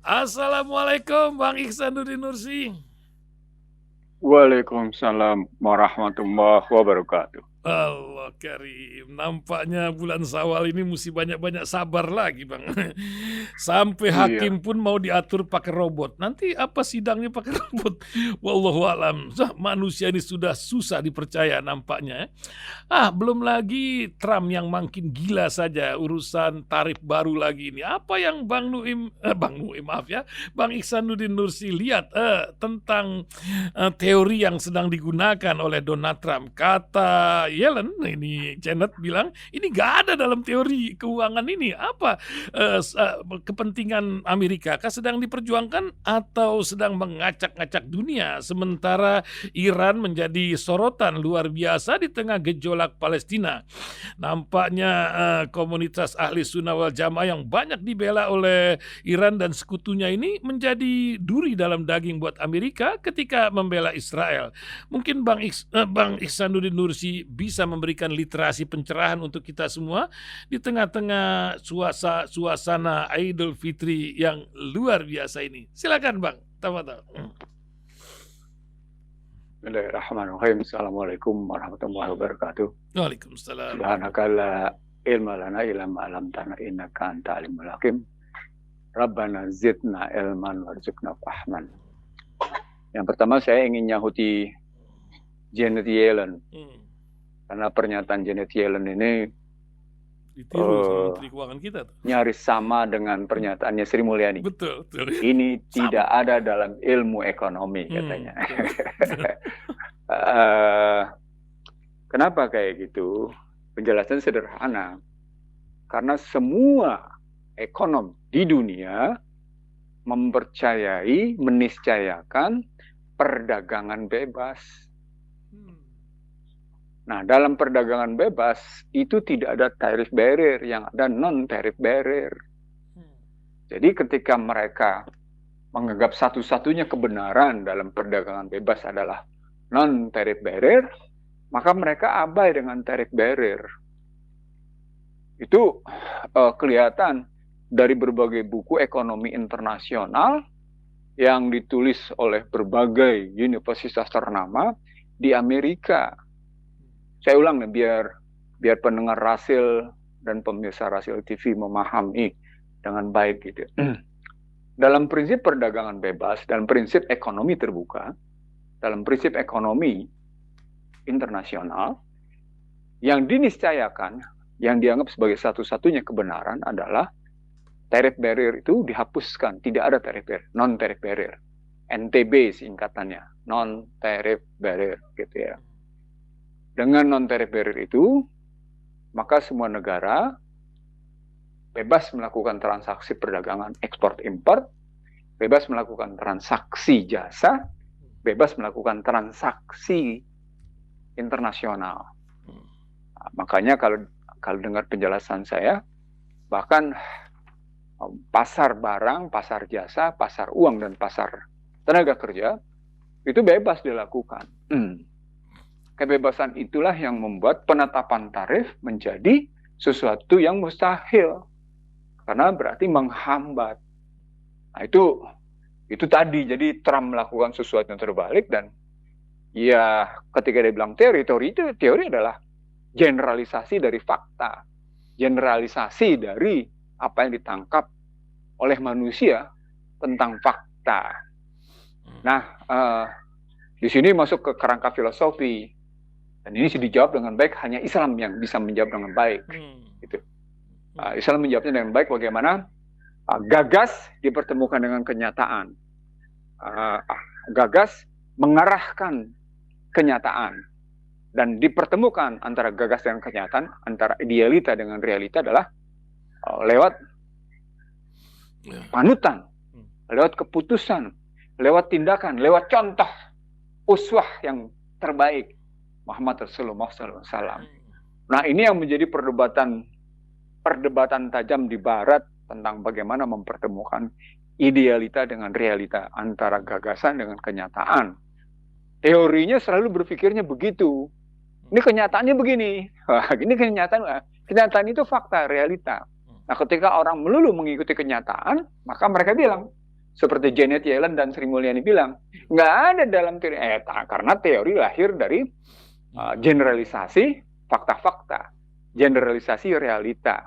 Assalamualaikum Bang Ihsanuddin Nursi. Waalaikumsalam warahmatullahi wabarakatuh. Allah Karim, nampaknya bulan Syawal ini mesti banyak-banyak sabar lagi Bang. Sampai Iya, hakim pun mau diatur pakai robot. Nanti apa sidangnya pakai robot? Wallahu alam. Manusia ini sudah susah dipercaya nampaknya. Belum lagi Trump yang makin gila saja urusan tarif baru lagi ini. Apa yang Bang Nuim maaf ya, Bang Ihsanuddin Nursi lihat tentang teori yang sedang digunakan oleh Donald Trump. Kata Yellen, ini Janet bilang, ini nggak ada dalam teori keuangan ini. Apa kepentingan Amerika? Kah sedang diperjuangkan atau sedang mengacak-ngacak dunia? Sementara Iran menjadi sorotan luar biasa di tengah gejolak Palestina. Nampaknya komunitas ahli sunnah wal jamaah yang banyak dibela oleh Iran dan sekutunya ini menjadi duri dalam daging buat Amerika ketika membela Israel. Mungkin Bang Ihsanuddin Nursi bisa memberikan literasi pencerahan untuk kita semua di tengah-tengah suasana Idul Fitri yang luar biasa ini. Silakan Bang. Tafadhol. Bismillahirrahmanirrahim. Assalamualaikum warahmatullahi wabarakatuh. Waalaikumsalam. Subhanaka la ilma lana illa ma 'allamtana innaka anta alimul hakim. Rabbana zidna ilman warzuqna fahman. Yang pertama saya ingin nyahuti Janet Yellen. Karena pernyataan Janet Yellen ini Ditiru sama Menteri Keuangan kita tuh. nyaris sama dengan pernyataannya Sri Mulyani. Betul. Ini Sama. tidak ada dalam ilmu ekonomi katanya. Kenapa kayak gitu? Penjelasan sederhana. Karena semua ekonom di dunia mempercayai, meniscayakan perdagangan bebas. Nah, dalam perdagangan bebas itu tidak ada tariff barrier, yang ada non-tariff barrier. Jadi ketika mereka menganggap satu-satunya kebenaran dalam perdagangan bebas adalah non-tariff barrier, maka mereka abai dengan tariff barrier. Itu kelihatan dari berbagai buku ekonomi internasional yang ditulis oleh berbagai universitas ternama di Amerika. Saya ulang nih biar pendengar Rasil dan pemirsa Rasil TV memahami dengan baik gitu. Dalam prinsip perdagangan bebas, dalam prinsip ekonomi terbuka, dalam prinsip ekonomi internasional, yang diniscayakan, yang dianggap sebagai satu-satunya kebenaran adalah tariff barrier itu dihapuskan, tidak ada tariff barrier, non-tariff barrier. NTB singkatannya, non-tariff barrier gitu ya. Dengan non-tariff barrier itu, maka semua negara bebas melakukan transaksi perdagangan ekspor-impor, bebas melakukan transaksi jasa, bebas melakukan transaksi internasional. Nah, makanya kalau dengar penjelasan saya, bahkan pasar barang, pasar jasa, pasar uang, dan pasar tenaga kerja, itu bebas dilakukan. Kebebasan itulah yang membuat penetapan tarif menjadi sesuatu yang mustahil. Karena berarti menghambat. Nah, itu tadi. Jadi Trump melakukan sesuatu yang terbalik, dan ya ketika dia bilang teori adalah generalisasi dari fakta. Generalisasi dari apa yang ditangkap oleh manusia tentang fakta. Nah, di sini masuk ke kerangka filosofi. Dan ini dijawab dengan baik, hanya Islam yang bisa menjawab dengan baik. Gitu. Islam menjawabnya dengan baik bagaimana gagas dipertemukan dengan kenyataan. Gagas mengarahkan kenyataan. Dan dipertemukan antara gagas dengan kenyataan, antara idealita dengan realita adalah lewat panutan, lewat keputusan, lewat tindakan, lewat contoh uswah yang terbaik. Muhammad Rasulullah SAW. Nah, ini yang menjadi perdebatan tajam di Barat tentang bagaimana mempertemukan idealita dengan realita, antara gagasan dengan kenyataan. Teorinya selalu berpikirnya begitu. Ini kenyataannya begini. Ini kenyataan itu fakta, realita. Nah, ketika orang melulu mengikuti kenyataan, maka mereka bilang, seperti Janet Yellen dan Sri Mulyani bilang, nggak ada dalam teori, karena teori lahir dari generalisasi fakta-fakta, generalisasi realita.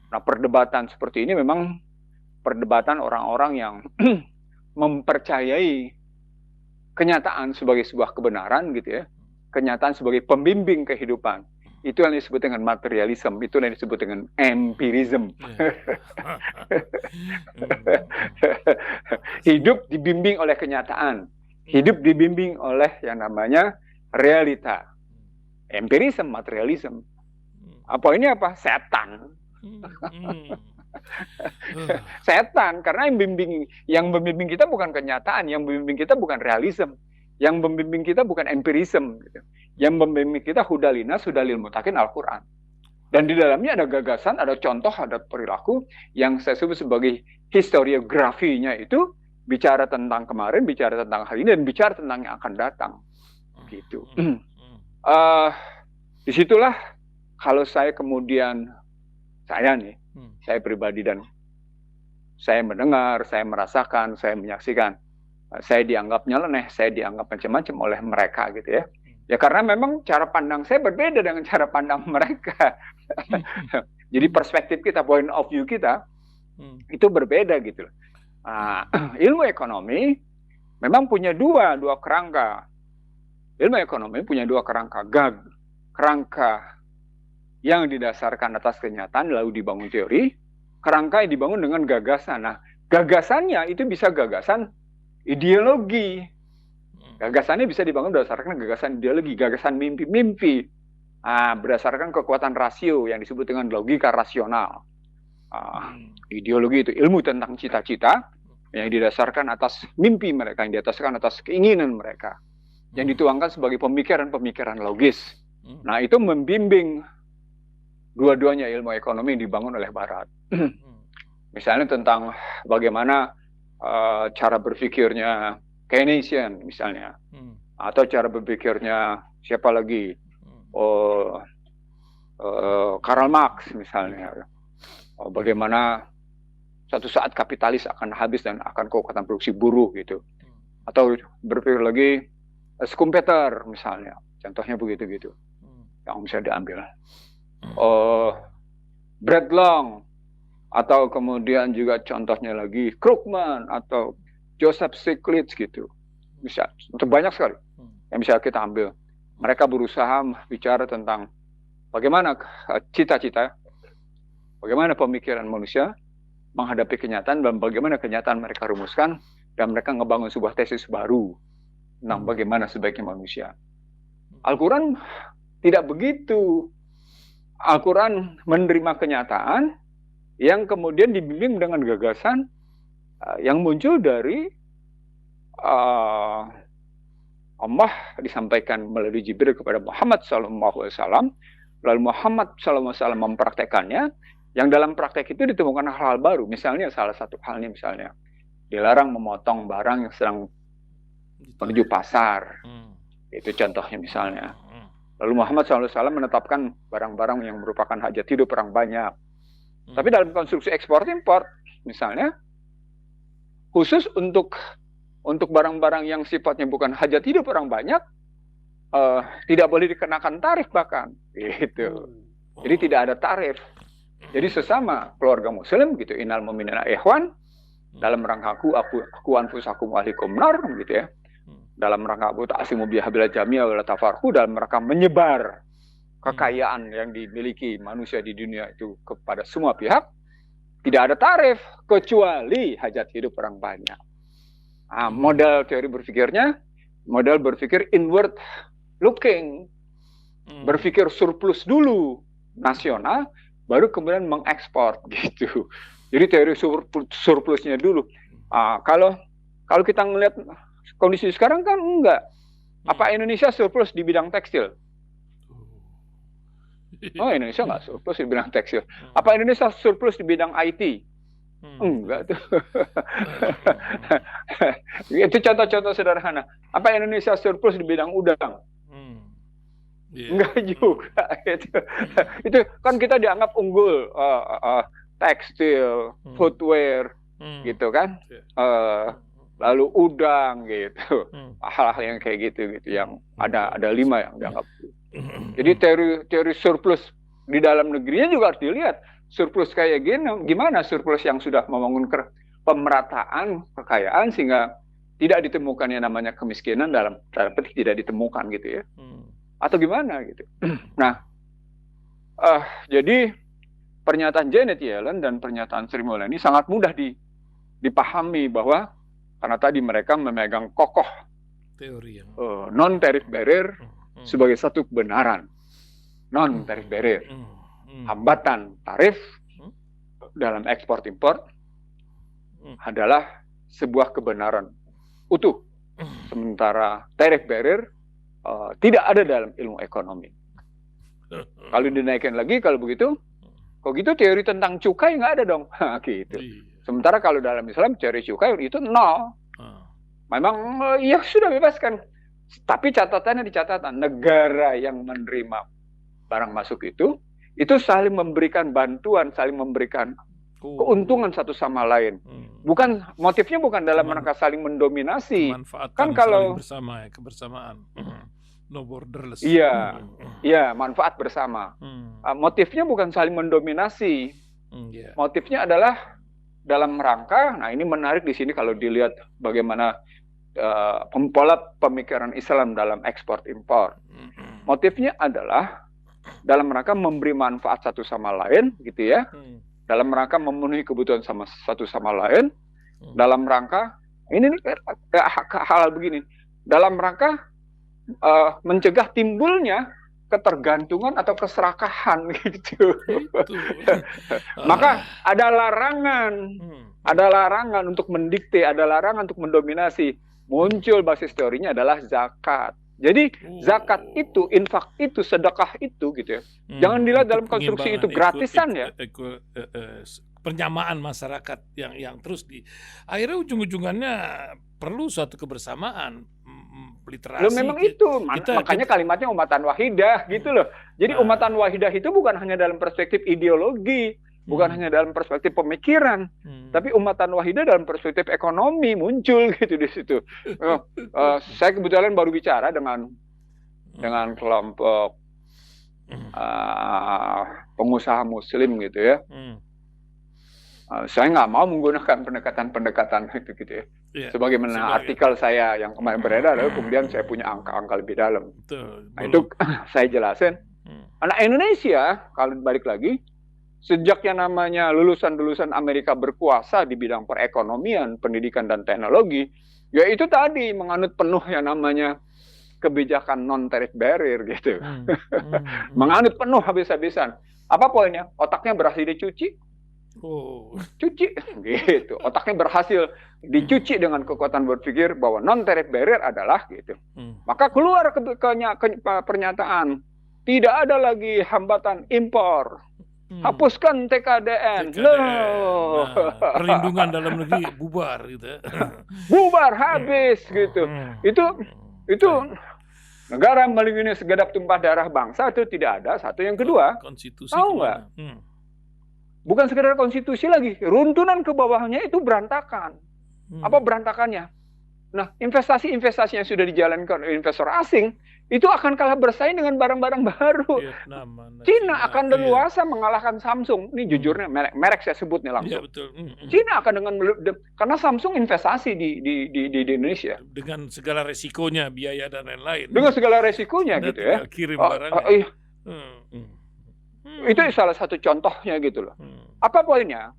Nah, perdebatan seperti ini memang perdebatan orang-orang yang mempercayai kenyataan sebagai sebuah kebenaran gitu ya, kenyataan sebagai pembimbing kehidupan. Itu yang disebut dengan materialisme, itu yang disebut dengan empirisme. Hidup dibimbing oleh kenyataan, hidup dibimbing oleh yang namanya realita. Empirisme, materialisme. Apa ini apa? Setan. Setan, karena yang membimbing kita bukan kenyataan, yang membimbing kita bukan realisme, yang membimbing kita bukan empirisme, gitu. Yang membimbing kita hudalinas, hudalil mutakin Al-Quran. Dan di dalamnya ada gagasan, ada contoh, ada perilaku yang saya sebut sebagai historiografinya itu bicara tentang kemarin, bicara tentang hari ini, dan bicara tentang yang akan datang. Gitu. Disitulah kalau saya kemudian, saya pribadi dan saya mendengar, saya merasakan, saya menyaksikan, saya dianggap nyeleneh, saya dianggap macam-macam oleh mereka gitu ya. Ya karena memang cara pandang saya berbeda dengan cara pandang mereka. Jadi perspektif kita, point of view kita itu berbeda gitu. Ilmu ekonomi memang punya dua kerangka. Ilmu ekonomi punya dua kerangka. Kerangka yang didasarkan atas kenyataan lalu dibangun teori, kerangka yang dibangun dengan gagasan. Nah, gagasannya itu bisa gagasan ideologi. Gagasannya bisa dibangun berdasarkan gagasan ideologi, gagasan mimpi-mimpi, berdasarkan kekuatan rasio yang disebut dengan logika rasional. Ideologi itu ilmu tentang cita-cita yang didasarkan atas mimpi mereka, yang didasarkan atas keinginan mereka, yang dituangkan sebagai pemikiran-pemikiran logis. Nah, itu membimbing dua-duanya ilmu ekonomi yang dibangun oleh Barat. Misalnya tentang bagaimana cara berpikirnya Keynesian misalnya, atau cara berpikirnya siapa lagi, Karl Marx misalnya, bagaimana suatu saat kapitalis akan habis dan akan kekuatan produksi buruh gitu, atau berpikir lagi Schumpeter misalnya, contohnya begitu gitu, yang bisa diambil. Bradlong, atau kemudian juga contohnya lagi Krugman atau Joseph Stiglitz gitu, bisa untuk banyak sekali yang bisa kita ambil. Mereka berusaha bicara tentang bagaimana cita-cita, bagaimana pemikiran manusia menghadapi kenyataan, dan bagaimana kenyataan mereka rumuskan, dan mereka ngebangun sebuah tesis baru tentang bagaimana sebaiknya manusia. Al-Quran tidak begitu. Al-Quran menerima kenyataan yang kemudian dibimbing dengan gagasan yang muncul dari Allah disampaikan melalui Jibril kepada Muhammad SAW, lalu Muhammad SAW mempraktekannya, yang dalam praktek itu ditemukan hal-hal baru. Misalnya salah satu halnya misalnya dilarang memotong barang yang sedang menuju pasar. Itu contohnya misalnya. Lalu Muhammad SAW menetapkan barang-barang yang merupakan hajat hidup orang banyak. Tapi dalam konstruksi ekspor-impor misalnya, khusus untuk barang-barang yang sifatnya bukan hajat hidup orang banyak, tidak boleh dikenakan tarif bahkan, gitu. Jadi tidak ada tarif. Jadi sesama keluarga Muslim, gitu, innal mu'minina ikhwan, dalam rangka aku anfusakum wa ahlikum nar, gitu ya. Dalam rangka aku ta'asimu bihablil jami'a wa la tafarqu, dalam rangka menyebar kekayaan yang dimiliki manusia di dunia itu kepada semua pihak. Tidak ada tarif kecuali hajat hidup orang banyak. Model teori berpikirnya, model berpikir inward looking, berpikir surplus dulu nasional, baru kemudian mengekspor gitu. Jadi teori surplusnya dulu. Kalau kita ngelihat kondisi sekarang kan enggak. Apa Indonesia surplus di bidang tekstil? Oh, Indonesia nggak surplus di bidang tekstil. Apa Indonesia surplus di bidang IT? Enggak tuh. Itu contoh-contoh sederhana. Apa Indonesia surplus di bidang udang? Enggak juga. Itu kan kita dianggap unggul. Tekstil, footwear, gitu kan, Iya. lalu udang gitu, Hmm. hal-hal yang kayak gitu yang ada 5 yang dianggap. Hmm. Jadi teori surplus di dalam negerinya juga harus dilihat. Surplus kayak gimana surplus yang sudah membangun pemerataan kekayaan sehingga tidak ditemukan yang namanya kemiskinan dalam petik tidak ditemukan gitu ya. Atau gimana gitu. Nah, jadi pernyataan Janet Yellen dan pernyataan Sri Mulyani sangat mudah dipahami bahwa karena tadi mereka memegang kokoh teori yang non-tariff barrier sebagai satu kebenaran. Non-tariff barrier. Hambatan tarif dalam ekspor-impor adalah sebuah kebenaran utuh. Sementara tariff barrier tidak ada dalam ilmu ekonomi. Kalau dinaikkan lagi, kalau begitu, kok gitu teori tentang cukai nggak ada dong. Gitu. Sementara kalau dalam Islam teori cukai itu nol. Memang ya sudah bebaskan. Tapi catatannya di catatan negara yang menerima barang masuk itu saling memberikan bantuan, saling memberikan keuntungan satu sama lain. Bukan motifnya bukan dalam rangka saling mendominasi. Kan kalau bersama ya, kebersamaan. No borderless. Iya, manfaat bersama. Motifnya bukan saling mendominasi. Motifnya adalah dalam rangka, nah ini menarik di sini kalau dilihat bagaimana pola pemikiran Islam dalam ekspor impor. Motifnya adalah dalam rangka memberi manfaat satu sama lain, gitu ya. Dalam rangka memenuhi kebutuhan satu sama lain. Dalam rangka ini hal begini. Dalam rangka mencegah timbulnya ketergantungan atau keserakahan gitu. Maka ada larangan untuk mendikte, ada larangan untuk mendominasi. Muncul basis teorinya adalah zakat. Jadi zakat itu, infak itu, sedekah itu gitu ya. Jangan dilihat dalam konstruksi itu gratisan ya. Penyamaan masyarakat yang terus akhirnya ujung-ujungannya perlu suatu kebersamaan, literasi. Loh memang itu, makanya kalimatnya umatan wahidah gitu loh. Jadi umatan wahidah itu bukan hanya dalam perspektif ideologi, bukan hanya dalam perspektif pemikiran, tapi umatan wahidah dalam perspektif ekonomi muncul gitu di situ. Saya kebetulan baru bicara dengan kelompok pengusaha Muslim gitu ya. Saya nggak mau menggunakan pendekatan itu gitu ya. Sebagaimana artikel saya yang kemarin beredar, lalu kemudian saya punya angka-angka lebih dalam. Nah itu saya jelasin. Anak Indonesia kalau balik lagi. Sejak yang namanya lulusan-lulusan Amerika berkuasa di bidang perekonomian, pendidikan, dan teknologi, ya itu tadi menganut penuh yang namanya kebijakan non-tariff barrier gitu. Menganut penuh habis-habisan. Apa poinnya? Otaknya berhasil dicuci. Cuci gitu. Otaknya berhasil dicuci dengan kekuatan berpikir bahwa non-tariff barrier adalah gitu. Maka keluar pernyataan, tidak ada lagi hambatan impor. Hapuskan TKDN. Nah, perlindungan dalam negeri bubar gitu. Bubar habis gitu. Itu negara melindungi segenap tumpah darah bangsa itu tidak ada. Satu, yang kedua, konstitusi tahu nggak? Bukan sekedar konstitusi lagi, runtunan ke bawahnya itu berantakan. Apa berantakannya? Nah, investasi-investasi yang sudah dijalankan oleh investor asing itu akan kalah bersaing dengan barang-barang baru. Cina akan leluasa mengalahkan Samsung. Ini jujurnya merek saya sebut nih langsung. Betul. Cina akan karena Samsung investasi di Indonesia dengan segala resikonya, biaya dan lain-lain. Dengan segala resikonya gitu ya. Kirim barangnya. Itu salah satu contohnya gitu loh. Apa poinnya?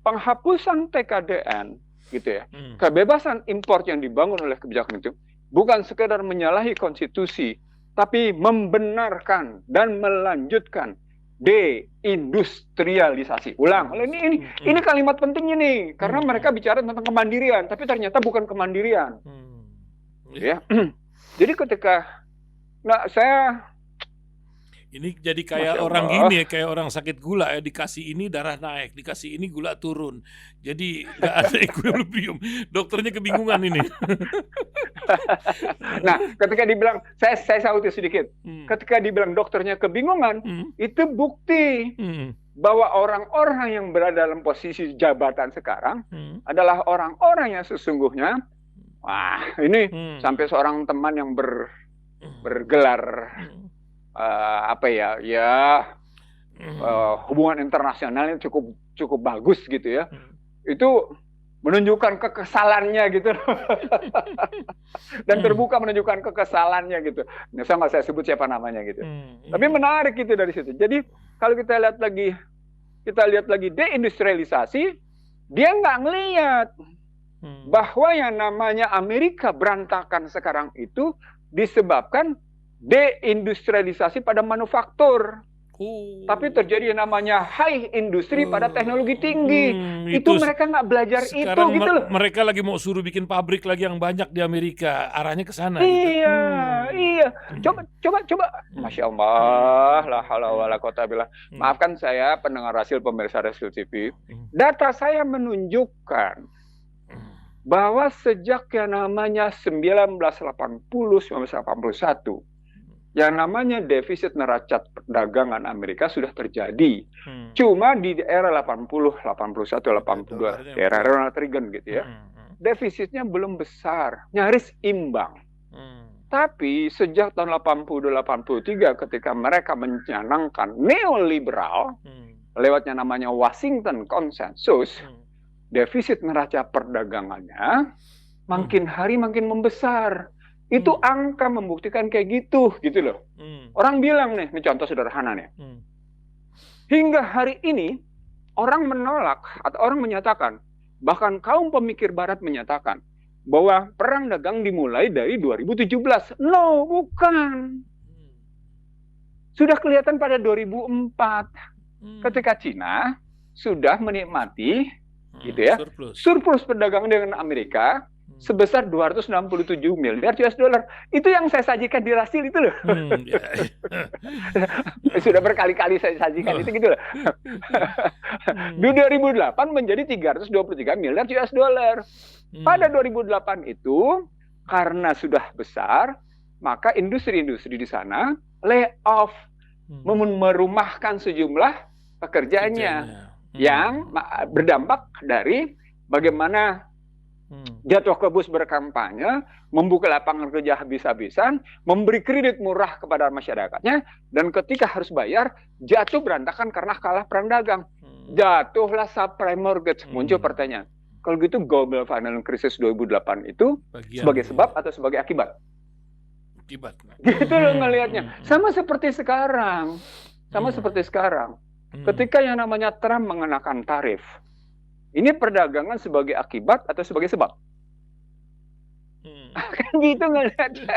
Penghapusan TKDN gitu ya. Kebebasan impor yang dibangun oleh kebijakan itu bukan sekedar menyalahi konstitusi, tapi membenarkan dan melanjutkan deindustrialisasi. Ulang. Ini kalimat pentingnya nih, karena mereka bicara tentang kemandirian, tapi ternyata bukan kemandirian. Ya. Jadi ketika saya ini jadi kayak orang gini, kayak orang sakit gula ya, dikasih ini darah naik, dikasih ini gula turun. Jadi nggak ada equilibrium. Dokternya kebingungan ini. Nah, ketika dibilang, saya sauti sedikit. Ketika dibilang dokternya kebingungan, itu bukti bahwa orang-orang yang berada dalam posisi jabatan sekarang adalah orang-orang yang sesungguhnya, wah ini sampai seorang teman yang bergelar hubungan internasional yang cukup bagus gitu ya, itu menunjukkan kekesalannya gitu dan terbuka menunjukkan kekesalannya gitu. Saya nggak saya sebut siapa namanya gitu. Tapi menarik gitu dari situ. Jadi kalau kita lihat lagi deindustrialisasi, dia nggak ngelihat bahwa yang namanya Amerika berantakan sekarang itu disebabkan deindustrialisasi pada manufaktur. Tapi terjadi yang namanya high industri pada teknologi tinggi. Itu mereka nggak belajar itu gitu loh. Mereka lagi mau suruh bikin pabrik lagi yang banyak di Amerika. Arahnya ke sana. Iya. Coba. Masya Allah, la haula wala quwata billah. Maafkan saya pendengar Rasil, pemirsa Rasil TV. Data saya menunjukkan bahwa sejak yang namanya 1980-1981, yang namanya defisit neraca perdagangan Amerika sudah terjadi. Cuma di era 80, 81, 82, era Ronald Reagan gitu ya. Defisitnya belum besar, nyaris imbang. Tapi sejak tahun 82-83 ketika mereka mencanangkan neoliberal, lewatnya namanya Washington Consensus, defisit neraca perdagangannya makin hari makin membesar. Itu angka membuktikan kayak gitu loh. Orang bilang nih, ini contoh sederhana nih. Hingga hari ini orang menolak atau orang menyatakan, bahkan kaum pemikir Barat menyatakan bahwa perang dagang dimulai dari 2017. No, bukan. Sudah kelihatan pada 2004 ketika Cina sudah menikmati gitu ya, surplus perdagangan dengan Amerika sebesar 267 miliar US dollar. Itu yang saya sajikan di Rasil itu loh. Sudah berkali-kali saya sajikan itu gitu loh. Di 2008 menjadi 323 miliar US dollar. Pada 2008 itu karena sudah besar, maka industri-industri di sana layoff, merumahkan sejumlah pekerjaannya yang berdampak dari bagaimana jatuh ke bus berkampanye, membuka lapangan kerja habis-habisan, memberi kredit murah kepada masyarakatnya, dan ketika harus bayar, jatuh berantakan karena kalah perang dagang. Jatuhlah subprime mortgage. Muncul pertanyaan, kalau gitu global financial crisis 2008 itu sebagai sebab atau sebagai akibat? Akibat. Gitu loh ngelihatnya. Sama seperti sekarang. Ketika yang namanya Trump mengenakan tarif, ini perdagangan sebagai akibat atau sebagai sebab? Kan gitu ngelihatnya.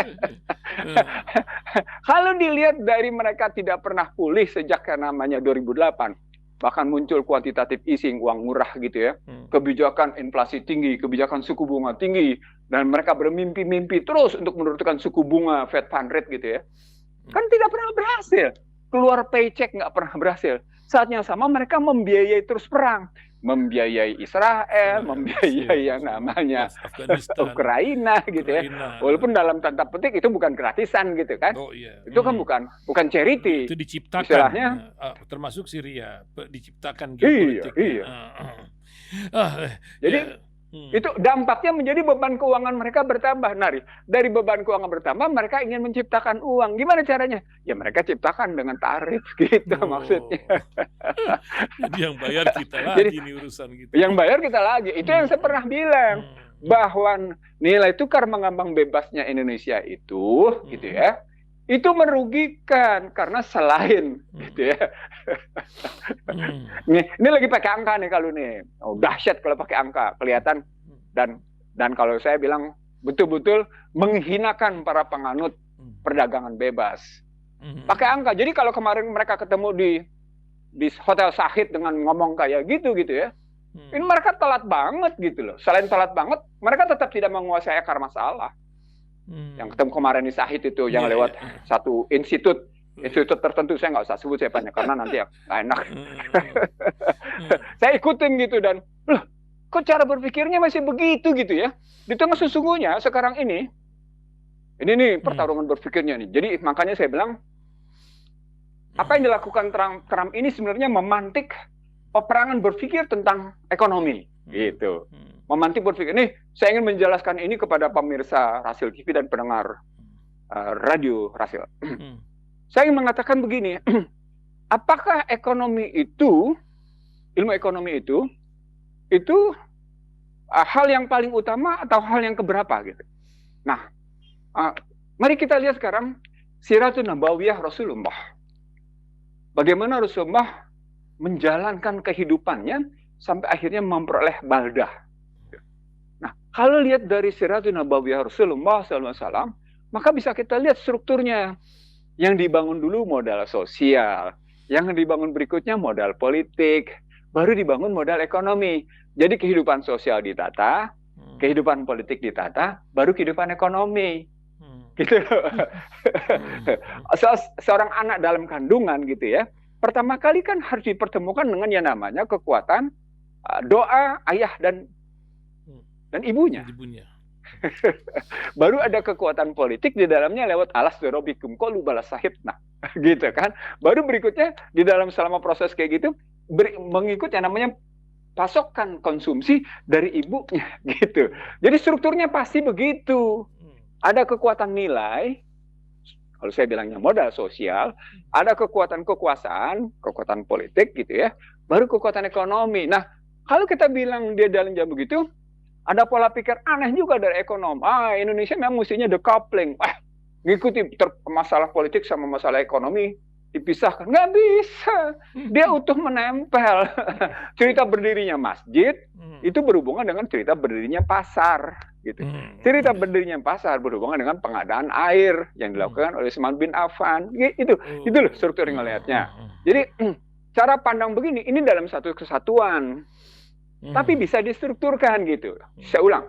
Kalau dilihat dari mereka tidak pernah pulih sejak yang namanya 2008, bahkan muncul quantitative easing, uang murah gitu ya, kebijakan inflasi tinggi, kebijakan suku bunga tinggi, dan mereka bermimpi-mimpi terus untuk menurunkan suku bunga Fed Fund Rate gitu ya. Kan tidak pernah berhasil. Keluar paycheck nggak pernah berhasil. Saat yang sama mereka membiayai terus perang. Membiayai Israel, membiayai yang namanya Ukraina gitu ya. Walaupun dalam tanda petik itu bukan gratisan gitu kan. Itu kan bukan charity. Itu diciptakan. Istilahnya termasuk Syria diciptakan geopolitik. Iya. Jadi itu dampaknya menjadi beban keuangan mereka bertambah. Nah, dari beban keuangan bertambah, mereka ingin menciptakan uang. Gimana caranya? Ya mereka ciptakan dengan tarif gitu maksudnya. Jadi yang bayar kita lagi nih urusan gitu. Yang bayar kita lagi. Itu yang saya pernah bilang. Bahwa nilai tukar mengambang bebasnya Indonesia itu gitu ya, itu merugikan karena selain gitu ya. Ini lagi pakai angka nih kalau nih. Dahsyat kalau pakai angka, kelihatan dan kalau saya bilang betul-betul menghinakan para penganut perdagangan bebas. Pakai angka. Jadi kalau kemarin mereka ketemu di Hotel Sahid dengan ngomong kayak gitu ya. Ini mereka telat banget gitu loh. Selain telat banget, mereka tetap tidak menguasai akar masalah. Yang ketemu kemarin di Sahid itu yang lewat satu institut tertentu, saya nggak usah sebut siapanya karena nanti ya nggak enak. Saya ikutin gitu dan loh, kok cara berpikirnya masih begitu gitu ya. Di tengah sesungguhnya sekarang ini nih pertarungan berpikirnya nih. Jadi makanya saya bilang Apa yang dilakukan Trump ini sebenarnya memantik peperangan berpikir tentang ekonomi, gitu. Memantik berpikir. Nih, saya ingin menjelaskan ini kepada pemirsa Rasil TV dan pendengar radio Rasil. Saya ingin mengatakan begini, apakah ilmu ekonomi itu hal yang paling utama atau hal yang keberapa gitu? Nah, mari kita lihat sekarang Siratun Nabawiyah Rasulullah. Bagaimana Rasulullah menjalankan kehidupannya sampai akhirnya memperoleh baldah. Nah, kalau lihat dari Siratun Nabawiyah Rasulullah SAW, maka bisa kita lihat strukturnya. Yang dibangun dulu modal sosial, yang dibangun berikutnya modal politik, baru dibangun modal ekonomi. Jadi kehidupan sosial ditata, kehidupan politik ditata, baru kehidupan ekonomi. Gitu. Seorang anak dalam kandungan gitu ya, pertama kali kan harus dipertemukan dengan yang namanya kekuatan doa ayah dan ibunya. Baru ada kekuatan politik di dalamnya lewat alas dorobikum qalu balas sahib. Nah, gitu kan. Baru berikutnya di dalam selama proses kayak gitu mengikut yang namanya pasokan konsumsi dari ibunya gitu. Jadi strukturnya pasti begitu. Ada kekuatan nilai, kalau saya bilangnya modal sosial, ada kekuatan kekuasaan, kekuatan politik gitu ya, baru kekuatan ekonomi. Nah, kalau kita bilang dia dalam jam begitu, ada pola pikir aneh juga dari ekonom. Indonesia memang mestinya decoupling. Ngikuti masalah politik sama masalah ekonomi dipisahkan. Nggak bisa. Dia utuh menempel. Cerita berdirinya masjid itu berhubungan dengan cerita berdirinya pasar. Gitu. Cerita berdirinya pasar berhubungan dengan pengadaan air yang dilakukan oleh Utsman bin Affan. Itu loh struktur ngelihatnya. Jadi cara pandang begini, ini dalam satu kesatuan. Tapi bisa distrukturkan gitu. Saya ulang.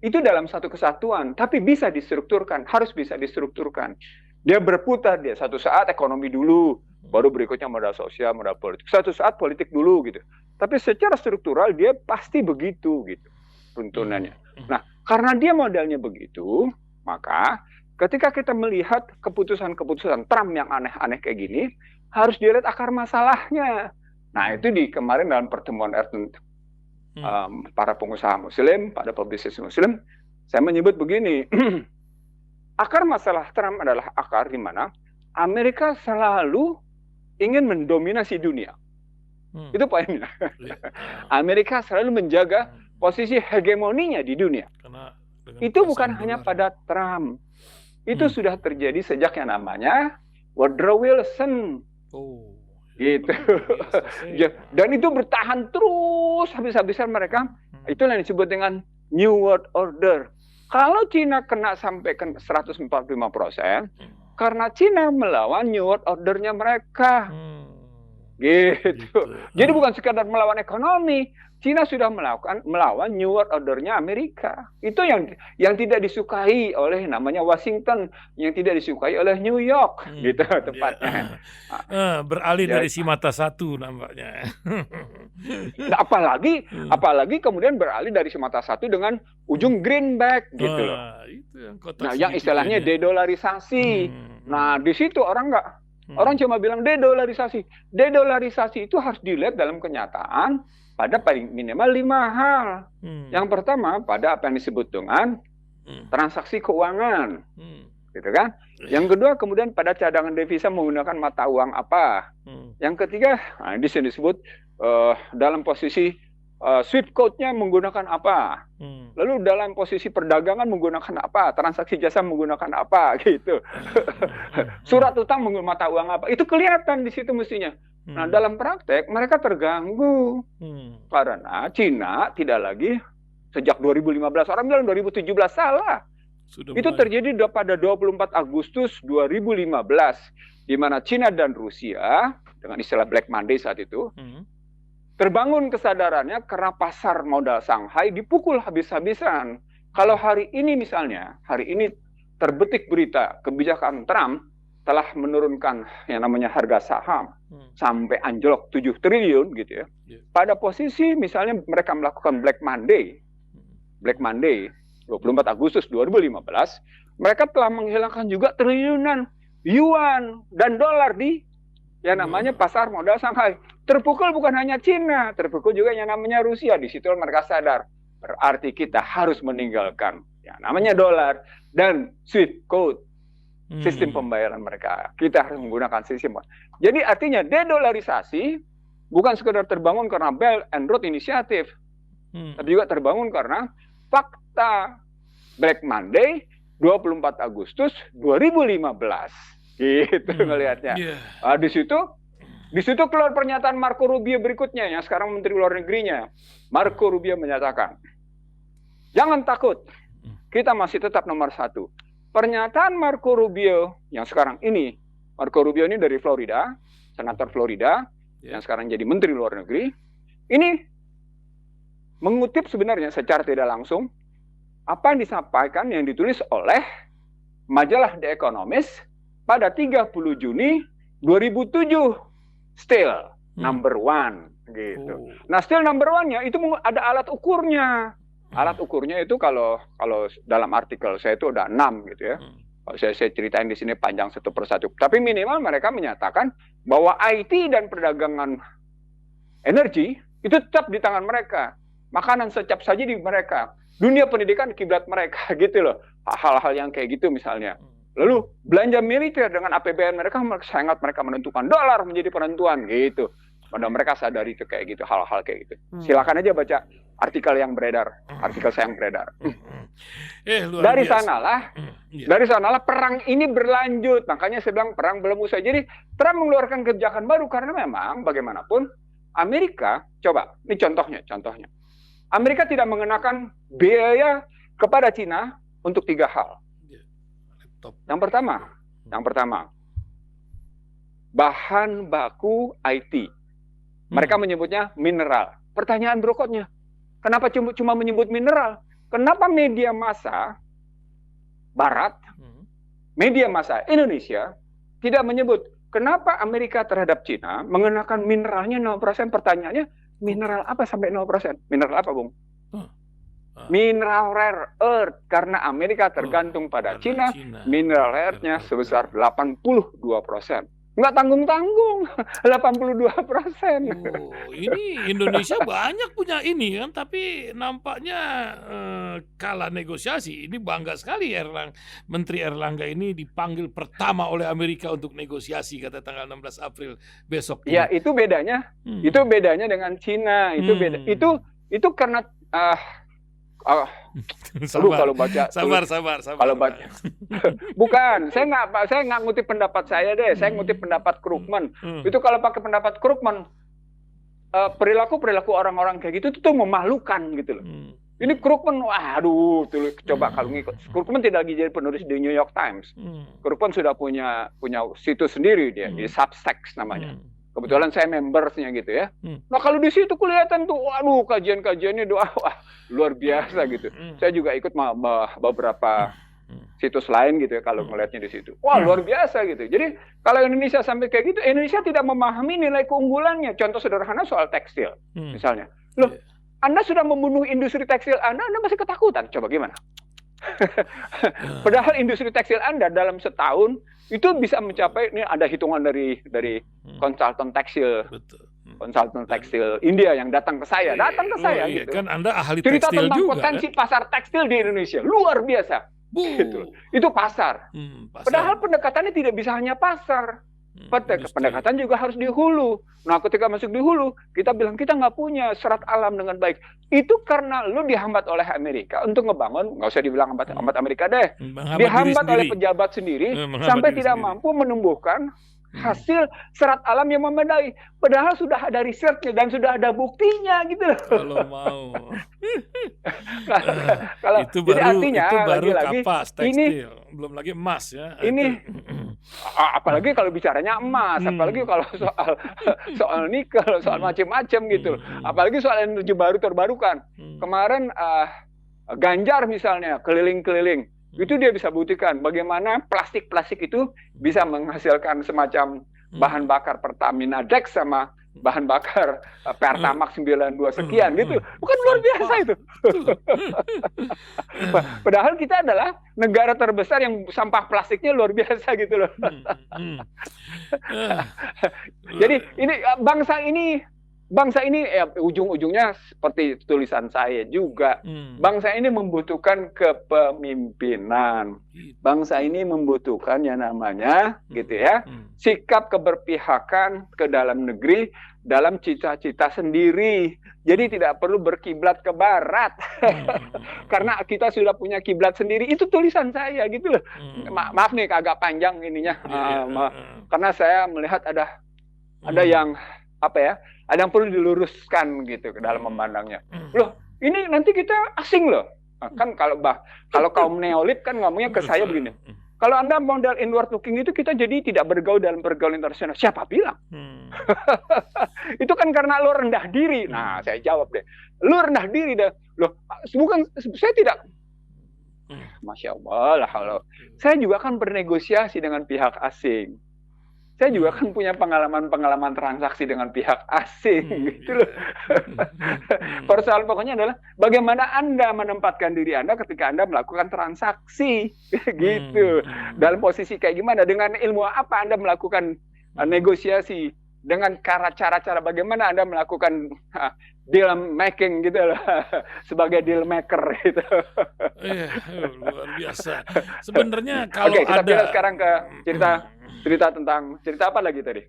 Itu dalam satu kesatuan, tapi bisa distrukturkan, harus bisa distrukturkan. Dia berputar, dia satu saat ekonomi dulu, baru berikutnya modal sosial, modal politik. Satu saat politik dulu gitu. Tapi secara struktural dia pasti begitu gitu tuntunannya. Nah, karena dia modelnya begitu, maka ketika kita melihat keputusan-keputusan Trump yang aneh-aneh kayak gini, harus dilihat akar masalahnya. Nah, itu di kemarin dalam pertemuan para pengusaha muslim, pada pebisnis muslim, saya menyebut begini, akar masalah Trump adalah akar di mana Amerika selalu ingin mendominasi dunia. Itu poinnya. Amerika selalu menjaga posisi hegemoninya di dunia. Itu bukan hanya pada Trump. Itu sudah terjadi sejak yang namanya Woodrow Wilson. Gitu. Dan itu bertahan terus habis-habisan mereka. Itu yang disebut dengan New World Order. Kalau Cina kena sampai ke 145%, karena Cina melawan New World Order-nya mereka. Gitu. Jadi bukan sekadar melawan ekonomi, Cina sudah melawan New World Order-nya Amerika. Itu yang tidak disukai oleh namanya Washington, yang tidak disukai oleh New York, gitu tepatnya. Beralih dari si mata satu nampaknya. Apalagi kemudian beralih dari si mata satu dengan ujung greenback, gitu loh. Nah, yang istilahnya dedolarisasi. Nah, di situ orang cuma bilang dedolarisasi. Dedolarisasi itu harus dilihat dalam kenyataan pada paling minimal 5 hal. Yang pertama pada apa yang disebut dengan transaksi keuangan, gitu kan? Yang kedua kemudian pada cadangan devisa menggunakan mata uang apa. Yang ketiga, di sini disebut dalam posisi swift code-nya menggunakan apa. Lalu dalam posisi perdagangan menggunakan apa, transaksi jasa menggunakan apa, gitu. Surat utang menggunakan mata uang apa. Itu kelihatan di situ mestinya. Nah, dalam praktek mereka terganggu karena Cina tidak lagi sejak 2015, orang bilang 2017, salah. Itu terjadi pada 24 Agustus 2015, di mana Cina dan Rusia, dengan istilah Black Monday saat itu, terbangun kesadarannya karena pasar modal Shanghai dipukul habis-habisan. Kalau hari ini misalnya, hari ini terbetik berita kebijakan Trump telah menurunkan yang namanya harga saham sampai anjlok 7 triliun gitu ya. Pada posisi misalnya mereka melakukan Black Monday 24 Agustus 2015, mereka telah menghilangkan juga triliunan yuan dan dolar di yang namanya pasar modal Shanghai. Terpukul bukan hanya Cina, terpukul juga yang namanya Rusia. Di situ mereka sadar, berarti kita harus meninggalkan yang namanya dolar dan SWIFT code, sistem pembayaran mereka. Kita harus menggunakan sistem. Jadi artinya dedolarisasi bukan sekedar terbangun karena Belt and Road Initiative, tapi juga terbangun karena fakta Black Monday 24 Agustus 2015. Gitu ngelihatnya. Nah, di situ keluar pernyataan Marco Rubio berikutnya, yang sekarang Menteri Luar Negerinya. Marco Rubio menyatakan, jangan takut, kita masih tetap nomor 1. Pernyataan Marco Rubio yang sekarang ini, Marco Rubio ini dari Florida, senator Florida, yang sekarang jadi Menteri Luar Negeri, ini mengutip sebenarnya secara tidak langsung apa yang disampaikan, yang ditulis oleh majalah The Economist pada 30 Juni 2007, still number 1 gitu. Nah, still number 1-nya itu ada alat ukurnya. Alat ukurnya itu kalau dalam artikel saya itu ada 6 gitu ya. Kalau saya ceritain di sini panjang satu persatu. Tapi minimal mereka menyatakan bahwa IT dan perdagangan energi itu tetap di tangan mereka. Makanan secap saji di mereka. Dunia pendidikan kiblat mereka gitu loh. Hal-hal yang kayak gitu misalnya. Lalu belanja militer dengan APBN mereka sangat mereka menentukan, dolar menjadi penentuan gitu. Padahal mereka sadari itu kayak gitu, hal-hal kayak gitu. Silakan aja baca artikel yang beredar, artikel saya yang beredar. Dari sanalah perang ini berlanjut. Makanya saya bilang perang belum usai. Jadi Trump mengeluarkan kebijakan baru karena memang bagaimanapun Amerika, coba ini contohnya. Amerika tidak mengenakan biaya kepada Cina untuk 3 hal. Yang pertama, bahan baku IT. Mereka menyebutnya mineral. Pertanyaan berikutnya, kenapa cuma menyebut mineral? Kenapa media massa Barat, media massa Indonesia tidak menyebut kenapa Amerika terhadap Cina mengenakan mineralnya 0%? Pertanyaannya, mineral apa sampai 0%? Mineral apa, Bung? Mineral rare earth, karena Amerika tergantung pada Cina, mineral rare earth-nya sebesar 82%. Nggak tanggung-tanggung, 82%. Ini Indonesia banyak punya ini kan, tapi nampaknya kalah negosiasi. Ini bangga sekali Menteri Erlangga ini dipanggil pertama oleh Amerika untuk negosiasi, kata tanggal 16 April besok. Ya, itu bedanya. Itu bedanya dengan Cina. Itu beda. Itu karena sabar, kalau baca sabar. Kalau baca, bukan, saya nggak ngutip pendapat saya deh, saya ngutip pendapat Krugman. Itu kalau pakai pendapat Krugman, perilaku orang-orang kayak gitu tuh memalukan gitu loh. Ini Krugman, waduh, tuh coba kalau ngikut. Krugman tidak lagi jadi penulis di New York Times. Krugman sudah punya situs sendiri dia, di Substack namanya. Kebetulan saya membersnya gitu ya. Nah kalau di situ kelihatan tuh, waduh kajian-kajiannya wah luar biasa gitu. Saya juga ikut beberapa situs lain gitu ya kalau ngelihatnya di situ. Wah luar biasa gitu. Jadi kalau Indonesia sampai kayak gitu, Indonesia tidak memahami nilai keunggulannya. Contoh sederhana soal tekstil misalnya. Loh, Anda sudah membunuh industri tekstil Anda masih ketakutan. Coba gimana? Padahal industri tekstil Anda dalam setahun itu bisa mencapai, ini ada hitungan dari konsultan tekstil, konsultan tekstil India yang datang ke saya, gitu. Kan Anda ahli cerita tekstil tentang juga, potensi pasar tekstil di Indonesia luar biasa. Gitu. Itu pasar. Padahal pendekatannya tidak bisa hanya pasar. Pendekatan juga harus di hulu. Nah, ketika masuk di hulu, kita bilang kita nggak punya serat alam dengan baik. Itu karena lu dihambat oleh Amerika untuk ngebangun, nggak usah dibilang hambat Amerika deh, dihambat oleh pejabat sendiri sampai tidak mampu menumbuhkan hasil serat alam yang memadai. Padahal sudah ada risetnya dan sudah ada buktinya gitu loh. Kalau mau. Kalau itu jadi baru, artinya itu baru lagi-lagi kapas tekstil, belum lagi emas ya. Ini apalagi kalau bicaranya emas, apalagi kalau soal nikel, soal macam-macam gitu. Apalagi soal energi baru terbarukan. Kemarin Ganjar misalnya keliling-keliling, itu dia bisa buktikan bagaimana plastik itu bisa menghasilkan semacam bahan bakar Pertamina Dex sama bahan bakar Pertamax 92 sekian gitu. Bukan luar biasa itu. Padahal kita adalah negara terbesar yang sampah plastiknya luar biasa gitu loh. Jadi ini bangsa ini ya, ujung-ujungnya seperti tulisan saya juga. Bangsa ini membutuhkan kepemimpinan. Bangsa ini membutuhkan yang namanya gitu ya, sikap keberpihakan ke dalam negeri dalam cita-cita sendiri. Jadi tidak perlu berkiblat ke barat. Karena kita sudah punya kiblat sendiri. Itu tulisan saya gitu loh. Maaf nih agak panjang ininya. Karena saya melihat ada yang apa ya? Ada yang perlu diluruskan gitu ke dalam memandangnya. Loh, ini nanti kita asing loh. Nah, kan kalau kaum neolit kan ngomongnya ke saya begini. Kalau Anda modal inward looking itu kita jadi tidak bergaul dalam pergaulan internasional. Siapa bilang? Itu kan karena lo rendah diri. Nah, saya jawab deh. Lo rendah diri deh. Loh, bukan saya tidak. Masya Allah lah. Saya juga kan bernegosiasi dengan pihak asing. Saya juga kan punya pengalaman transaksi dengan pihak asing gitu loh. Persoalan pokoknya adalah bagaimana Anda menempatkan diri Anda ketika Anda melakukan transaksi gitu. Dalam posisi kayak gimana, dengan ilmu apa Anda melakukan negosiasi, dengan cara-cara bagaimana Anda melakukan deal making gitu loh. Sebagai deal maker gitu. Luar biasa. Sebenarnya kalau kita pindah sekarang ke cerita apa lagi tadi?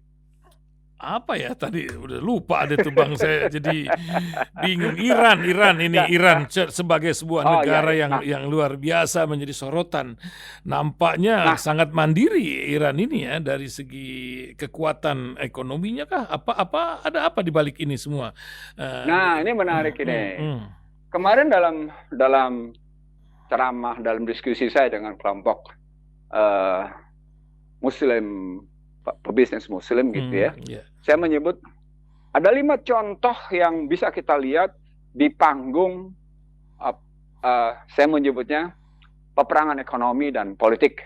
Apa ya tadi? Udah lupa deh tuh Bang, saya jadi bingung. Iran sebagai sebuah negara yang luar biasa menjadi sorotan. Nampaknya sangat mandiri Iran ini ya dari segi kekuatan ekonominya kah? Ada apa di balik ini semua? Ini menarik ini. Kemarin dalam ceramah, dalam diskusi saya dengan kelompok Muslim, pebisnis Muslim gitu ya. Saya menyebut ada 5 contoh yang bisa kita lihat di panggung, saya menyebutnya peperangan ekonomi dan politik,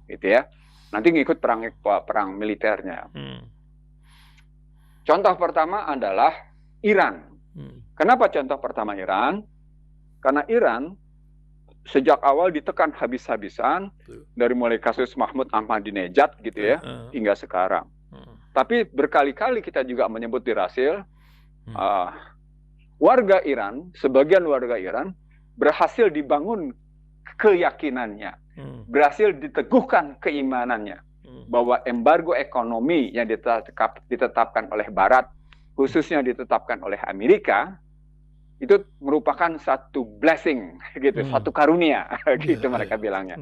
gitu ya. Nanti ngikut perang militernya. Contoh pertama adalah Iran. Kenapa contoh pertama Iran? Karena Iran sejak awal ditekan habis-habisan dari mulai kasus Mahmud Ahmadinejad gitu ya hingga sekarang. Tapi berkali-kali kita juga menyebut di Rasil warga Iran, sebagian warga Iran berhasil dibangun keyakinannya, berhasil diteguhkan keimanannya bahwa embargo ekonomi yang ditetapkan oleh Barat, khususnya ditetapkan oleh Amerika, itu merupakan satu blessing gitu, satu karunia gitu mereka bilangnya.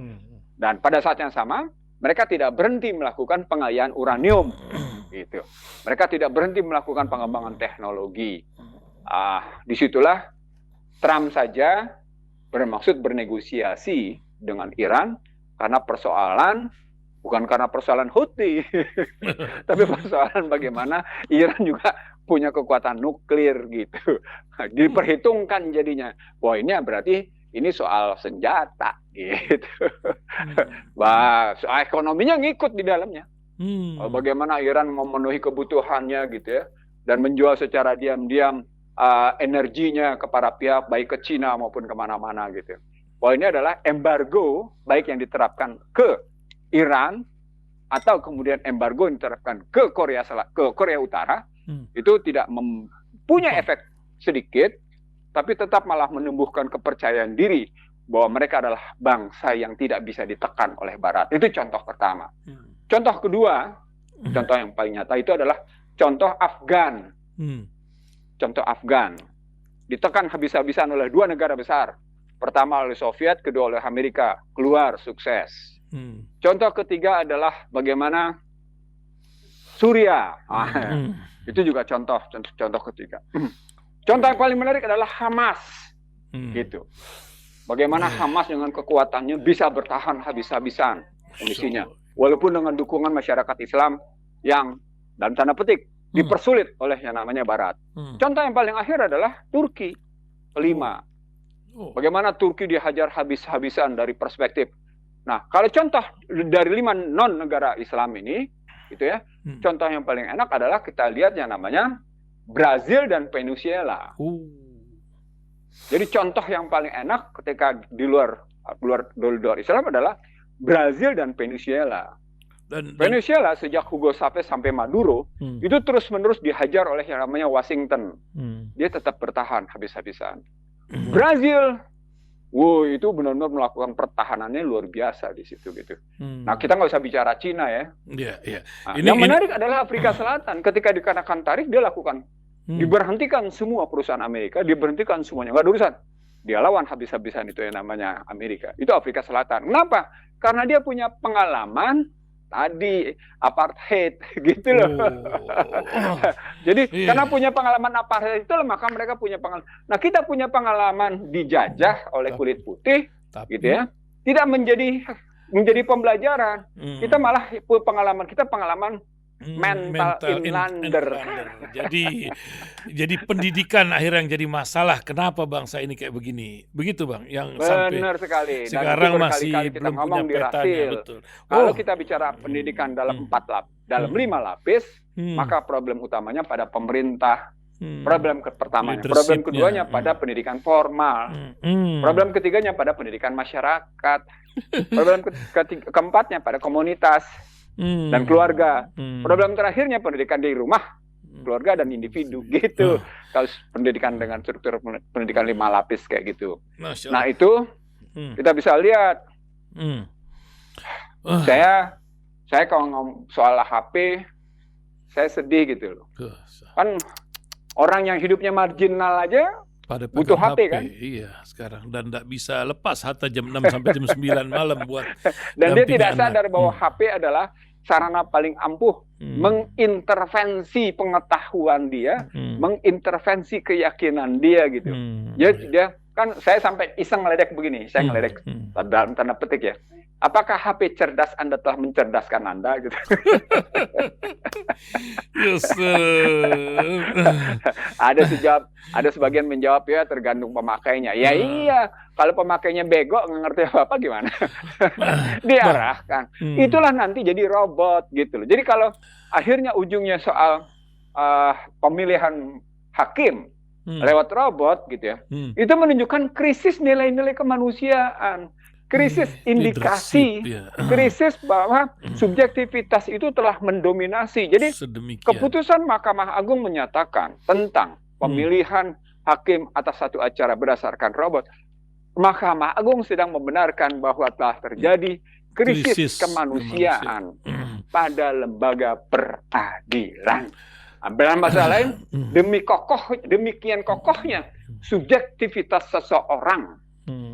Dan pada saat yang sama mereka tidak berhenti melakukan pengayaan uranium gitu. Mereka tidak berhenti melakukan pengembangan teknologi. Disitulah Trump saja bermaksud bernegosiasi dengan Iran bukan karena persoalan Houthi, tapi persoalan bagaimana Iran juga punya kekuatan nuklir gitu. Diperhitungkan jadinya. Wah, ini berarti ini soal senjata gitu. Soal ekonominya ngikut di dalamnya. Bagaimana Iran memenuhi kebutuhannya gitu ya, dan menjual secara diam-diam energinya kepada pihak baik ke Cina maupun kemana-mana gitu. Wah, ini adalah embargo baik yang diterapkan ke Iran atau kemudian embargo yang diterapkan ke Korea Utara, itu tidak punya efek sedikit, tapi tetap malah menumbuhkan kepercayaan diri bahwa mereka adalah bangsa yang tidak bisa ditekan oleh Barat. Itu contoh pertama. Contoh kedua, contoh yang paling nyata itu adalah contoh Afgan. Contoh Afgan. Ditekan habis-habisan oleh 2 negara besar. Pertama oleh Soviet, kedua oleh Amerika. Keluar, sukses. Contoh ketiga adalah bagaimana Suriah. Itu juga contoh ketiga. Contoh yang paling menarik adalah Hamas. Gitu. Bagaimana Hamas dengan kekuatannya bisa bertahan habis-habisan kondisinya. Walaupun dengan dukungan masyarakat Islam yang dalam tanda petik dipersulit oleh yang namanya Barat. Contoh yang paling akhir adalah Turki. Kelima. Bagaimana Turki dihajar habis-habisan dari perspektif. Nah, kalau contoh dari 5 non-negara Islam ini, gitu ya, contoh yang paling enak adalah kita lihat yang namanya Brazil dan Venezuela. Jadi contoh yang paling enak ketika di luar Islam adalah Brazil dan Venezuela. Venezuela sejak Hugo Chavez sampai Maduro itu terus-menerus dihajar oleh yang namanya Washington. Dia tetap bertahan habis-habisan. Brazil, itu benar-benar melakukan pertahanannya luar biasa di situ gitu. Nah, kita nggak usah bicara Cina ya. Nah, yang menarik adalah Afrika Selatan. Ketika dikenakan tarif, dia lakukan diberhentikan semua perusahaan Amerika, diberhentikan semuanya, nggak ada urusan. Dia lawan habis-habisan itu yang namanya Amerika. Itu Afrika Selatan. Kenapa? Karena dia punya pengalaman tadi apartheid gitu loh. Jadi karena punya pengalaman apartheid itu, maka mereka punya pengalaman. Nah, kita punya pengalaman dijajah oleh kulit putih, gitu ya. Tidak menjadi pembelajaran. Kita malah pengalaman mental inlander. Jadi pendidikan akhirnya yang jadi masalah. Kenapa bangsa ini kayak begini? Begitu Bang, yang sampai benar sekali. Dan sekarang masih kita belum punya ngomong di petanya. Rasil. Betul. Kalau kita bicara pendidikan dalam 5 lapis, maka problem utamanya pada pemerintah. Problem pertamanya. Problem keduanya pada pendidikan formal. Problem ketiganya pada pendidikan masyarakat. Problem keempatnya pada komunitas dan keluarga. Problem terakhirnya pendidikan di rumah, keluarga dan individu gitu. Kalau pendidikan dengan struktur pendidikan 5 lapis kayak gitu. Nah, itu kita bisa lihat. Saya kalau ngomong soal HP, saya sedih gitu loh. Kan orang yang hidupnya marginal aja pada butuh HP kan? Iya, sekarang dan tidak bisa lepas hatta jam 6 sampai jam 9 malam buat dan dia tidak dampingi sadar anak. bahwa HP adalah sarana paling ampuh mengintervensi pengetahuan dia, mengintervensi keyakinan dia gitu. Dia kan, saya sampai iseng ngeledek begini, saya ngeledek dalam tanda petik ya. Apakah HP cerdas Anda telah mencerdaskan Anda gitu? Yes. Ada sebagian menjawab ya tergantung pemakainya. Ya iya, kalau pemakainya bego nggak ngerti apa-apa gimana? Diarahkan. Itulah nanti jadi robot gitu loh. Jadi kalau akhirnya ujungnya soal pemilihan hakim lewat robot gitu ya, itu menunjukkan krisis nilai-nilai kemanusiaan. Krisis indikasi, krisis bahwa subjektivitas itu telah mendominasi. Jadi keputusan Mahkamah Agung menyatakan tentang pemilihan hakim atas satu acara berdasarkan robot. Mahkamah Agung sedang membenarkan bahwa telah terjadi krisis kemanusiaan pada lembaga peradilan. Dalam bahasa lain, demikian kokohnya subjektivitas seseorang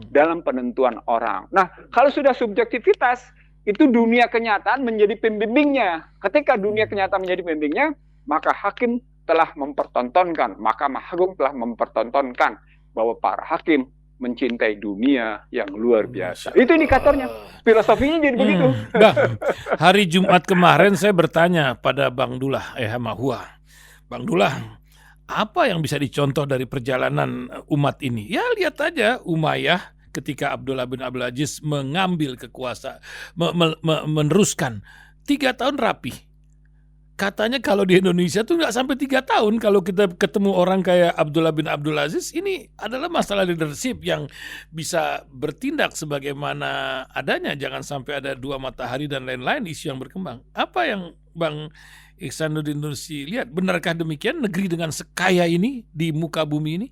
dalam penentuan orang. Nah, kalau sudah subjektivitas, itu dunia kenyataan menjadi pembimbingnya. Ketika dunia kenyataan menjadi pembimbingnya, maka hakim telah mempertontonkan, Mahkamah Agung telah mempertontonkan bahwa para hakim mencintai dunia yang luar biasa. Itu indikatornya. Filosofinya jadi begitu. Bang, hari Jumat kemarin saya bertanya pada Bang Dullah Mahua. Bang Dullah, apa yang bisa dicontoh dari perjalanan umat ini? Ya lihat aja Umayyah ketika Abdullah bin Abdul Aziz mengambil kekuasaan, meneruskan 3 tahun rapi. Katanya kalau di Indonesia tuh nggak sampai 3 tahun kalau kita ketemu orang kayak Abdullah bin Abdul Aziz. Ini adalah masalah leadership yang bisa bertindak sebagaimana adanya. Jangan sampai ada 2 matahari dan lain-lain isu yang berkembang. Apa yang Bang Ihsanuddin Nursi lihat, benarkah demikian negeri dengan sekaya ini di muka bumi ini?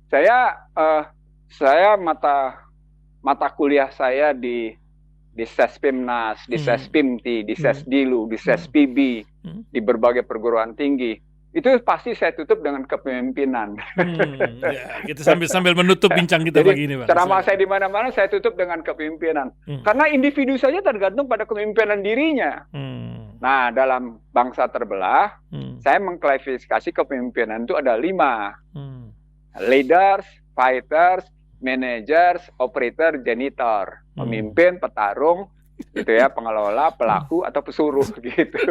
Saya mata kuliah saya di Sespimnas, di Sespimti, di Sesdilu, di Sespibi, di berbagai perguruan tinggi. Itu pasti saya tutup dengan kepemimpinan. Ya, kita sambil menutup bincang kita pagi ini, Bang. Ceramah saya di mana-mana saya tutup dengan kepemimpinan. Karena individu saja tergantung pada kepemimpinan dirinya. Nah, dalam bangsa terbelah, saya mengklasifikasi kepemimpinan itu ada 5. Leaders, fighters, managers, operator, janitor. Pemimpin, petarung, gitu ya, pengelola, pelaku, atau pesuruh gitu.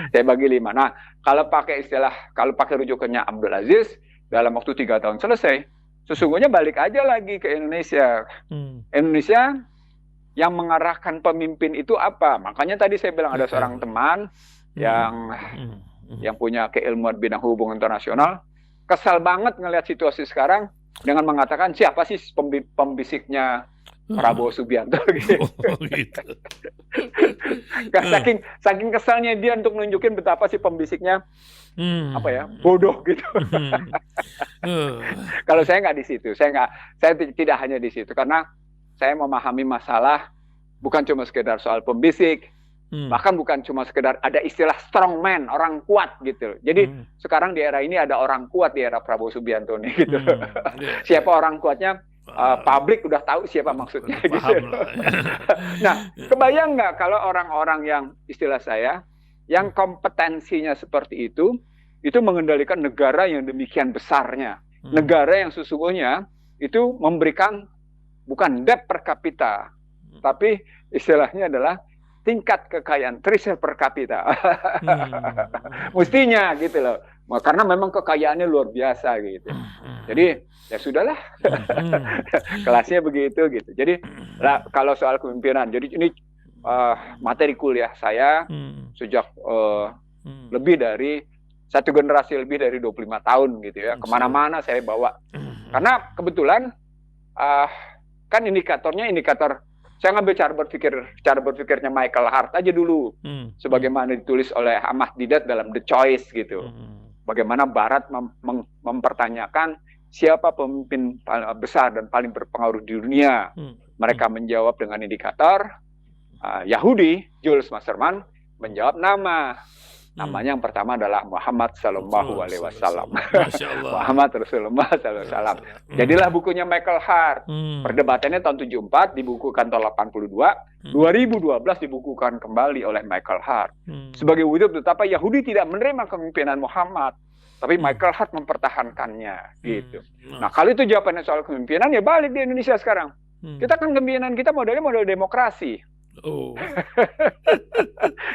Saya bagi 5. Nah, kalau pakai rujukannya Abdul Aziz, dalam waktu 3 tahun selesai, sesungguhnya balik aja lagi ke Indonesia. Indonesia yang mengarahkan pemimpin itu apa? Makanya tadi saya bilang ada seorang teman yang punya keilmuan bidang hubungan internasional, kesal banget ngelihat situasi sekarang dengan mengatakan siapa sih pembisiknya Prabowo Subianto gitu. Gitu. Saking kesalnya dia untuk nunjukin betapa sih pembisiknya bodoh gitu. Kalau saya nggak di situ, saya tidak hanya di situ karena saya memahami masalah bukan cuma sekedar soal pembisik, bahkan bukan cuma sekedar ada istilah strongman, orang kuat gitu. Jadi sekarang di era ini ada orang kuat di era Prabowo Subianto nih gitu. Siapa orang kuatnya? Publik udah tahu siapa maksudnya gitu. Nah, kebayang nggak kalau orang-orang yang istilah saya, yang kompetensinya seperti itu mengendalikan negara yang demikian besarnya, negara yang sesungguhnya itu memberikan bukan debt per kapita, tapi istilahnya adalah tingkat kekayaan trisel per kapita. Mestinya gitu loh. Karena memang kekayaannya luar biasa gitu. Jadi ya sudahlah. Kelasnya begitu gitu. Jadi kalau soal kepemimpinan, jadi ini materi kuliah saya sejak lebih dari satu generasi lebih dari 25 tahun gitu ya. Kemana-mana saya bawa. Karena kebetulan kan indikator saya ngambil cara berpikirnya Michael Hart aja dulu, sebagaimana ditulis oleh Ahmad Didat dalam The Choice gitu. Bagaimana Barat mempertanyakan siapa pemimpin besar dan paling berpengaruh di dunia. Mereka menjawab dengan indikator. Yahudi, Jules Masterman, menjawab nama. Namanya yang pertama adalah Muhammad Sallallahu Alaihi Wasallam. Muhammad Rasulullah Sallallahu Alaihi Wasallam. Jadilah bukunya Michael Hart. Perdebatannya tahun 74, dibukukan tahun 82, 2012 dibukukan kembali oleh Michael Hart. Sebagai wujud betapa Yahudi tidak menerima kepemimpinan Muhammad, tapi Michael Hart mempertahankannya gitu. Nah, kalau itu jawabannya soal kepemimpinan, ya balik di Indonesia sekarang. Kita kan kepemimpinan kita modelnya model demokrasi.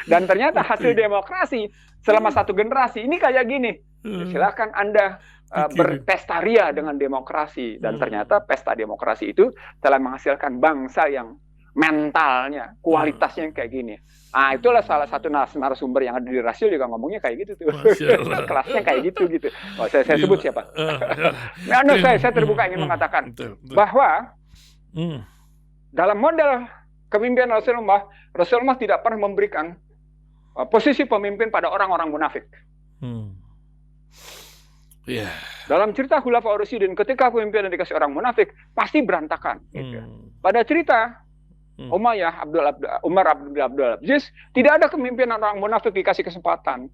Dan ternyata hasil demokrasi selama satu generasi ini kayak gini. Silakan Anda berpesta ria dengan demokrasi, dan ternyata pesta demokrasi itu telah menghasilkan bangsa yang mentalnya, kualitasnya kayak gini. Itulah salah satu narasumber yang ada di Rasil juga ngomongnya kayak gitu tuh. Kelasnya kayak gitu. Saya sebut siapa? Saya terbuka ingin mengatakan bahwa dalam model kepemimpinan Rasulullah tidak pernah memberikan posisi pemimpin pada orang-orang munafik. Dalam cerita Khulafaur Rasyidin, ketika pemimpinan dikasih orang munafik, pasti berantakan. Gitu. Pada cerita Umayyah, Umar Abdul Aziz, tidak ada kepemimpinan orang munafik dikasih kesempatan.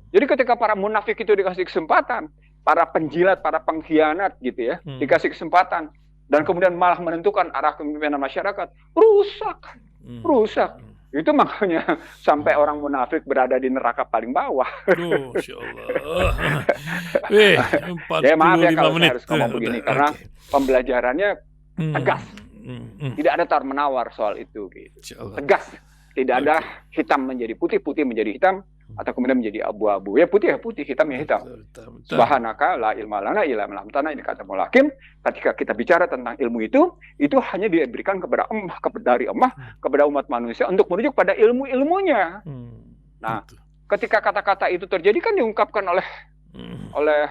Jadi ketika para munafik itu dikasih kesempatan, para penjilat, para pengkhianat gitu ya, dikasih kesempatan, dan kemudian malah menentukan arah kepemimpinan masyarakat, rusak. Itu makanya sampai orang munafik berada di neraka paling bawah. Insya Allah. Ya maaf ya kalau saya harus ngomong begini, karena pembelajarannya tegas. Tidak ada tawar menawar soal itu. Gitu. Tegas. Tidak ada hitam menjadi putih, putih menjadi hitam, atau kemudian menjadi abu-abu. Ya putih, hitam ya hitam. Subhanaka la ilma lana illa ma 'allamtana innaka antal hakim. Ketika kita bicara tentang ilmu itu hanya diberikan kepada dari Allah kepada umat manusia untuk menuju pada ilmu-ilmunya. Nah, ketika kata-kata itu terjadi kan diungkapkan oleh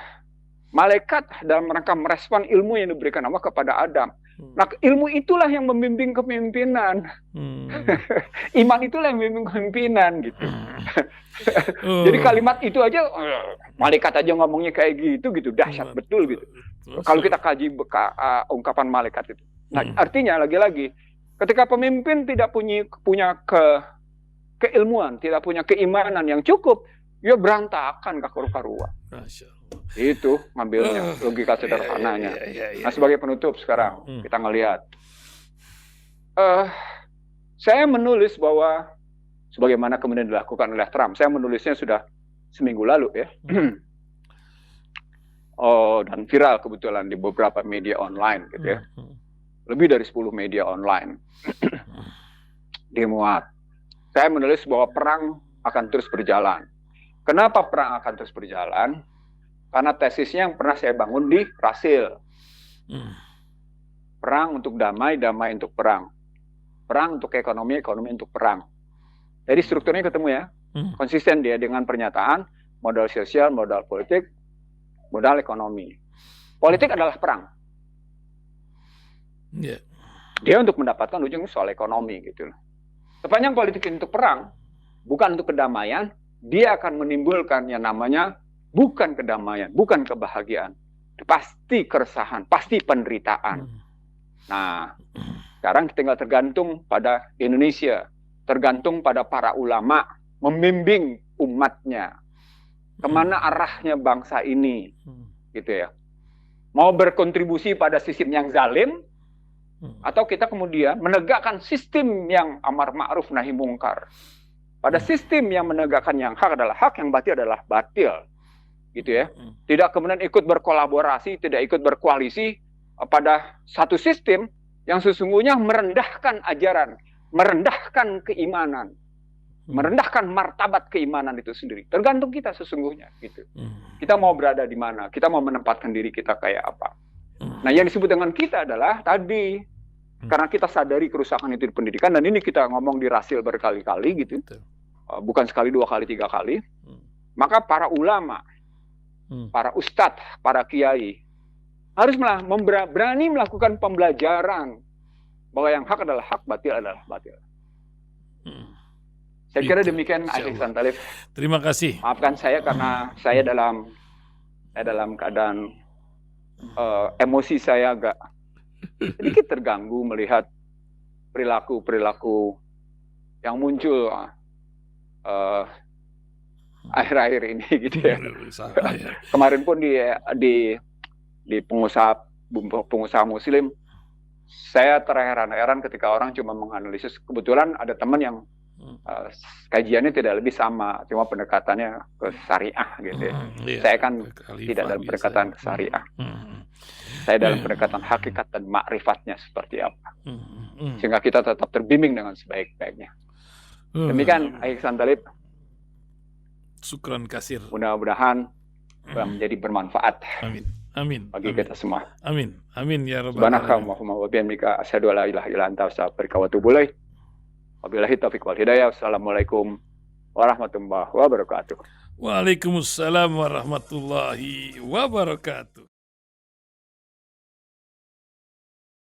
malaikat dalam rangka merespon ilmu yang diberikan Allah kepada Adam. Nah, ilmu itulah yang membimbing kepemimpinan. Iman itulah yang membimbing kepemimpinan gitu. Jadi kalimat itu aja malaikat aja ngomongnya kayak gitu dahsyat betul gitu. Kalau kita kaji ungkapan malaikat itu. Nah, artinya lagi-lagi ketika pemimpin tidak punya keilmuan, tidak punya keimanan yang cukup, ya berantakan karuan. Itu ngambilnya logika sederhananya. Nah, sebagai penutup sekarang kita ngelihat, saya menulis bahwa sebagaimana kemudian dilakukan oleh Trump, saya menulisnya sudah seminggu lalu ya. Dan viral kebetulan di beberapa media online gitu ya. Lebih dari 10 media online dimuat. Saya menulis bahwa perang akan terus berjalan. Kenapa perang akan terus berjalan? Karena tesisnya yang pernah saya bangun di Rasil. Perang untuk damai, damai untuk perang. perang untuk ekonomi, ekonomi untuk perang. Jadi strukturnya ketemu ya, konsisten dia dengan pernyataan modal sosial, modal politik, modal ekonomi. Politik adalah perang. Yeah. Dia untuk mendapatkan ujungnya soal ekonomi gitu. Sepanjang politik untuk perang, bukan untuk kedamaian, dia akan menimbulkan yang namanya bukan kedamaian, bukan kebahagiaan. Pasti keresahan, pasti penderitaan. Nah, sekarang tinggal tergantung pada Indonesia, tergantung pada para ulama membimbing umatnya. Kemana arahnya bangsa ini, gitu ya. Mau berkontribusi pada sistem yang zalim, atau kita kemudian menegakkan sistem yang amar ma'ruf nahi mungkar. Pada sistem yang menegakkan yang hak adalah hak, yang batil adalah batil. Gitu ya. Tidak kemudian ikut berkolaborasi, tidak ikut berkoalisi pada satu sistem yang sesungguhnya merendahkan ajaran, merendahkan keimanan, merendahkan martabat keimanan itu sendiri. Tergantung kita sesungguhnya gitu. Kita mau berada di mana, kita mau menempatkan diri kita kayak apa. Nah, yang disebut dengan kita adalah tadi, karena kita sadari kerusakan itu di pendidikan, dan ini kita ngomong di Rasil berkali-kali gitu, bukan sekali, dua kali, tiga kali, maka para ulama, para ustadz, para kiai harus berani melakukan pembelajaran bahwa yang hak adalah hak, batil adalah batil. Saya kira demikian, Ihsan Talib. Terima kasih. Maafkan saya karena saya dalam keadaan emosi saya agak sedikit terganggu melihat perilaku yang muncul akhir-akhir ini gitu ya. Kemarin pun di pengusaha muslim, saya terheran-heran ketika orang cuma menganalisis. Kebetulan ada teman yang kajiannya tidak lebih sama, cuma pendekatannya ke syariah gitu ya. Saya kan tidak dalam pendekatan ke syariah. Saya dalam pendekatan hakikat dan makrifatnya seperti apa. Sehingga kita tetap terbimbing dengan sebaik-baiknya. Demikian, Ihsan Talib. Syukran kasir. Mudah-mudahan menjadi bermanfaat. Amin. Amin. Bagi kita semua. Amin. Amin ya rabbal Subhanakallahumma wa bihamdika asyhadu an la ilaha illa anta astaghfiruka wa atubu ilaik. Wabillahi taufiq wal hidayah. Wassalamualaikum warahmatullahi wabarakatuh. Waalaikumsalam warahmatullahi wabarakatuh.